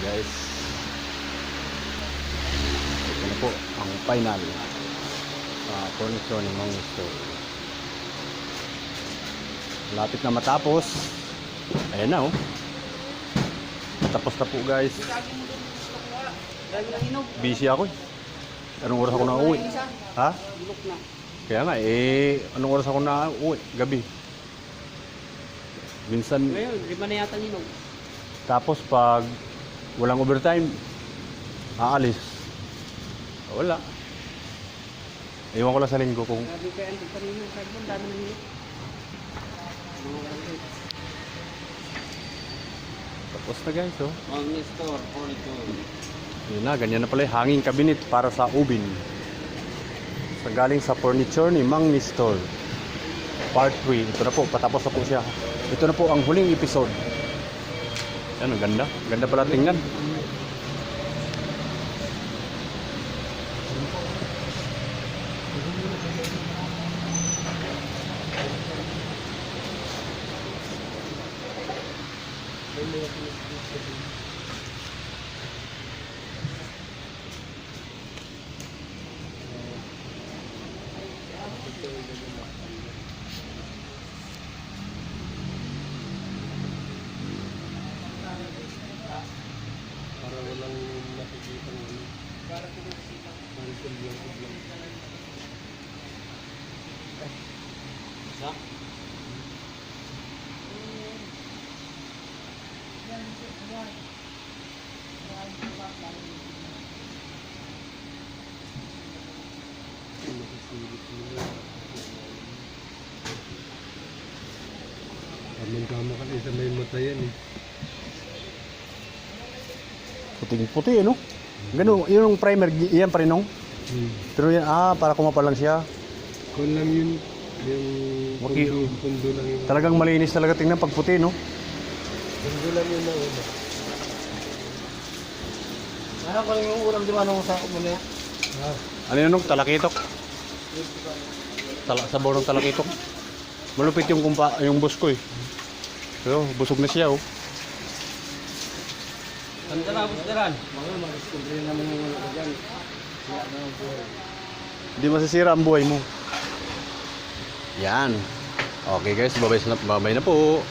guys. Ito na po ang final furniture ni Mang Store. Lapit na matapos. Ayan na oh. Tapos na po guys. Busy ako eh. Anong oras ako na uwi? Ha? Kaya nga anong oras ako na uwi? Gabi. Minsan ngayon, 5 na yata ninog. tapos pag walang overtime, aalis. Wala. Iwan ko lang sa linggo kung Sabi ko, ang kanina, sabi ko, dami na ninog. tapos na guys oh. Mang Store, furniture. Yun na, ganyan na pala yung hanging cabinet para sa ubin. Sa galing sa furniture ni Mang Store. Part 3. Ito na po, patapos na po siya. Ito na po ang huling episode. Yan, ang ganda. Ganda pala tingnan. Para walang nakikita ng ano. Para pinagkita. Cancel yung biglang. Isa? Nakasilip nila. Kamang-kama ka isa may mata yan eh. Puting-puti, ano? Ganun, yung primer, iyan pa rin nung. Pero yan, para kumapal lang siya. Kung lang yun, yung pundo lang yun. Talagang malinis talaga tingnan pag puti, no? Pundo lang yun na una. Ano ko yung ulam di ba nung sa kumuli? Ano yun, nung? Talakitok. Sabaw ng talakitok. Malupit yung yung bus ko eh. Pero busog na siya, oh. Ganda na, busdaran. Mga mag-discover naman yung ano dyan. Siya na ang buhay. Hindi masisira ang buhay mo. Yan. Okay guys, babay na po.